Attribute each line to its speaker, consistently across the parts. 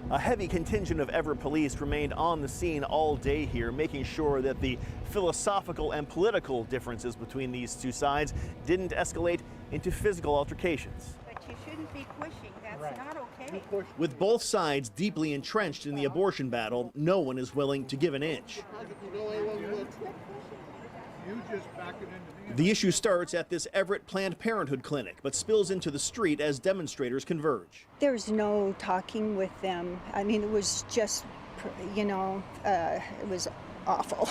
Speaker 1: A heavy contingent of Everett police remained on the scene all day here, making sure that the philosophical and political differences between these two sides didn't escalate into physical altercations.
Speaker 2: But you shouldn't be pushing. That's not okay.
Speaker 1: With both sides deeply entrenched in the abortion battle, no one is willing to give an inch. The issue starts at this Everett Planned Parenthood clinic, but spills into the street as demonstrators converge.
Speaker 2: There's no talking with them. I mean, it was just, it was awful.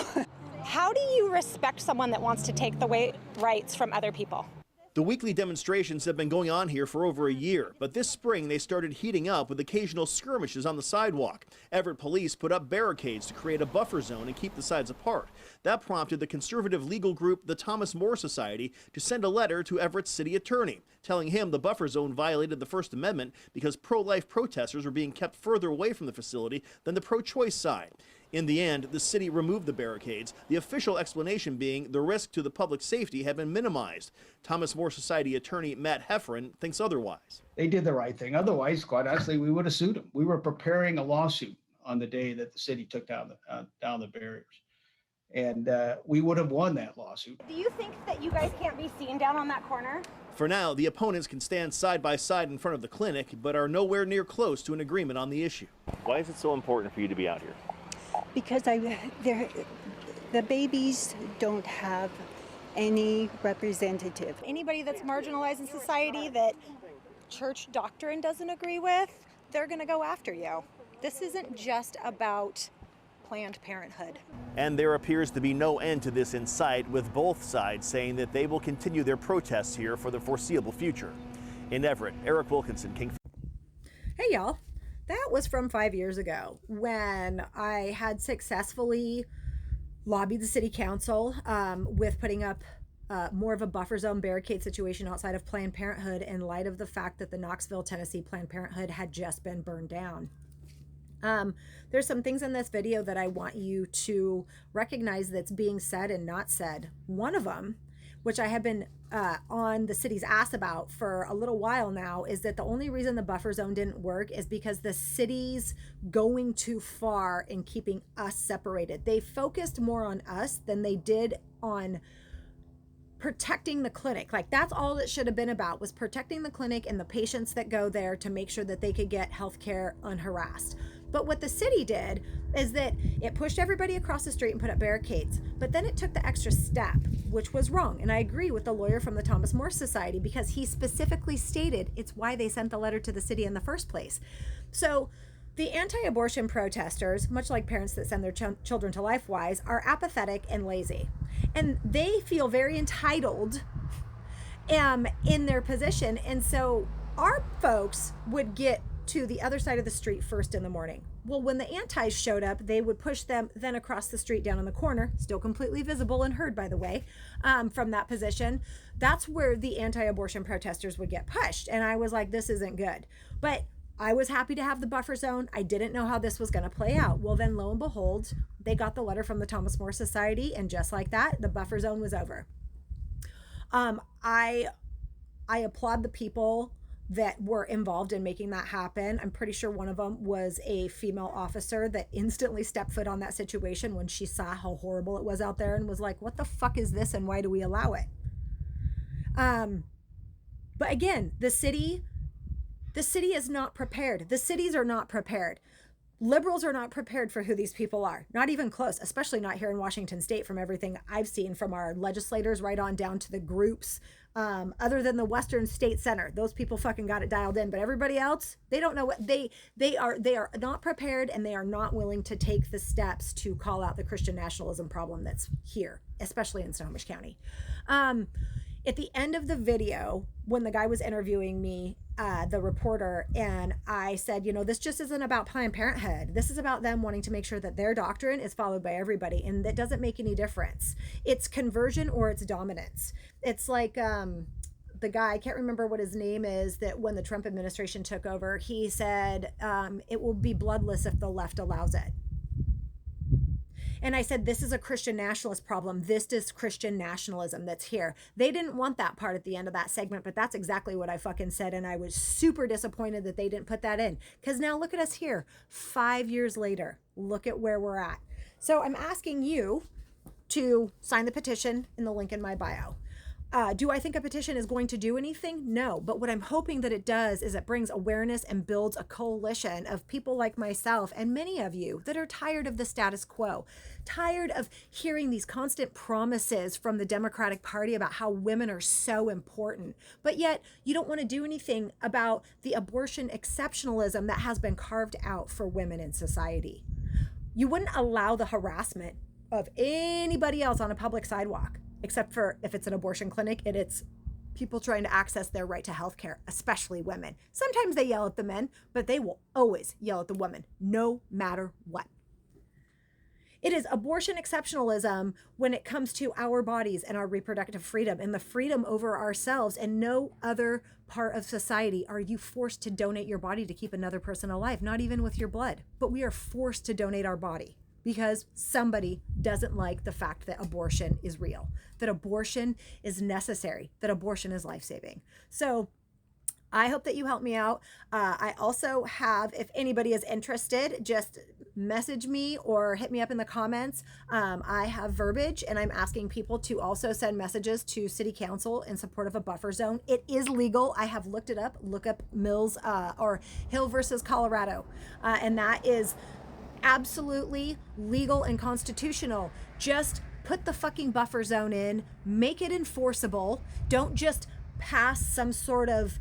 Speaker 3: How do you respect someone that wants to take away rights from other people?
Speaker 1: The weekly demonstrations have been going on here for over a year, but this spring they started heating up with occasional skirmishes on the sidewalk. Everett police put up barricades to create a buffer zone and keep the sides apart. That prompted the conservative legal group, the Thomas More Society, to send a letter to Everett's city attorney, telling him the buffer zone violated the First Amendment because pro-life protesters were being kept further away from the facility than the pro-choice side. In the end, the city removed the barricades, the official explanation being the risk to the public safety had been minimized. Thomas More Society attorney Matt Heffron thinks otherwise.
Speaker 4: They did the right thing. Otherwise, quite honestly, we would have sued them. We were preparing a lawsuit on the day that the city took down the barriers. And we would have won that lawsuit.
Speaker 3: Do you think that you guys can't be seen down on that corner?
Speaker 1: For now, the opponents can stand side by side in front of the clinic, but are nowhere near close to an agreement on the issue. Why is it so important for you to be out here?
Speaker 2: Because the babies don't have any representative.
Speaker 3: Anybody that's marginalized in society that church doctrine doesn't agree with, they're going to go after you. This isn't just about Planned Parenthood.
Speaker 1: And there appears to be no end to this in sight, with both sides saying that they will continue their protests here for the foreseeable future. In Everett, Eric Wilkinson, King.
Speaker 5: Hey y'all, that was from 5 years ago when I had successfully lobbied the city council with putting up more of a buffer zone barricade situation outside of Planned Parenthood in light of the fact that the Knoxville, Tennessee Planned Parenthood had just been burned down. There's some things in this video that I want you to recognize that's being said and not said. One of them, which I have been on the city's ass about for a little while now, is that the only reason the buffer zone didn't work is because the city's going too far in keeping us separated. They focused more on us than they did on protecting the clinic. Like, that's all it should have been about, was protecting the clinic and the patients that go there to make sure that they could get health care unharassed. But what the city did is that it pushed everybody across the street and put up barricades, but then it took the extra step, which was wrong. And I agree with the lawyer from the Thomas More Society, because he specifically stated it's why they sent the letter to the city in the first place. So the anti-abortion protesters, much like parents that send their children to LifeWise, are apathetic and lazy. And they feel very entitled in their position. And so our folks would get to the other side of the street first in the morning. Well, when the antis showed up, they would push them then across the street down in the corner, still completely visible and heard, by the way, from that position. That's where the anti-abortion protesters would get pushed. And I was like, this isn't good. But I was happy to have the buffer zone. I didn't know how this was going to play out. Well, then lo and behold, they got the letter from the Thomas More Society, and just like that, the buffer zone was over. I applaud the people that were involved in making that happen. I'm pretty sure one of them was a female officer that instantly stepped foot on that situation when she saw how horrible it was out there and was like, what the fuck is this and why do we allow it? But again, the city is not prepared. The cities are not prepared. Liberals are not prepared for who these people are. Not even close, especially not here in Washington State, from everything I've seen from our legislators right on down to the groups, other than the Western State Center. Those people fucking got it dialed in, but everybody else, they don't know what they are not prepared, and they are not willing to take the steps to call out the Christian nationalism problem that's here, especially in Snohomish County. At the end of the video, when the guy was interviewing me, the reporter, and I said, this just isn't about Planned Parenthood. This is about them wanting to make sure that their doctrine is followed by everybody, and that doesn't make any difference. It's conversion or it's dominance. It's like the guy, I can't remember what his name is, that when the Trump administration took over, he said, it will be bloodless if the left allows it. And I said, this is a Christian nationalist problem. This is Christian nationalism that's here. They didn't want that part at the end of that segment, but that's exactly what I fucking said. And I was super disappointed that they didn't put that in. Because now look at us here, 5 years later. Look at where we're at. So I'm asking you to sign the petition in the link in my bio. Do I think a petition is going to do anything? No. But what I'm hoping that it does is it brings awareness and builds a coalition of people like myself and many of you that are tired of the status quo, tired of hearing these constant promises from the Democratic Party about how women are so important. But yet you don't want to do anything about the abortion exceptionalism that has been carved out for women in society. You wouldn't allow the harassment of anybody else on a public sidewalk, except for if it's an abortion clinic and it's people trying to access their right to health care, especially women. Sometimes they yell at the men, but they will always yell at the women, no matter what. It is abortion exceptionalism when it comes to our bodies and our reproductive freedom and the freedom over ourselves. And no other part of society are you forced to donate your body to keep another person alive, not even with your blood. But we are forced to donate our body because somebody doesn't like the fact that abortion is real, that abortion is necessary, that abortion is life-saving. So I hope that you help me out. I also have, if anybody is interested, just message me or hit me up in the comments. I have verbiage and I'm asking people to also send messages to City Council in support of a buffer zone. It is legal. I have looked it up. Look up Mills or Hill versus Colorado. And that is absolutely legal and constitutional. Just put the fucking buffer zone in, make it enforceable. Don't just pass some sort of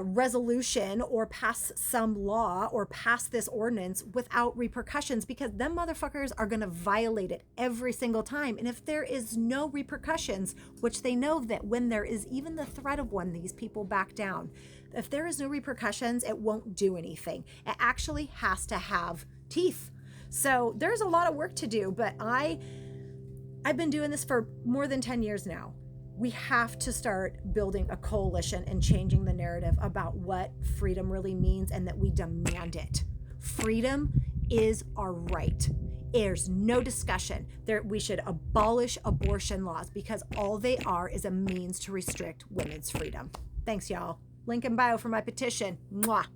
Speaker 5: resolution or pass some law or pass this ordinance without repercussions, because them motherfuckers are going to violate it every single time. And if there is no repercussions, which they know that when there is even the threat of one, these people back down. If there is no repercussions, it won't do anything. It actually has to have teeth. So there's a lot of work to do, but I've been doing this for more than 10 years now. We have to start building a coalition and changing the narrative about what freedom really means and that we demand it. Freedom is our right. There's no discussion. We should abolish abortion laws because all they are is a means to restrict women's freedom. Thanks, y'all. Link in bio for my petition. Mwah.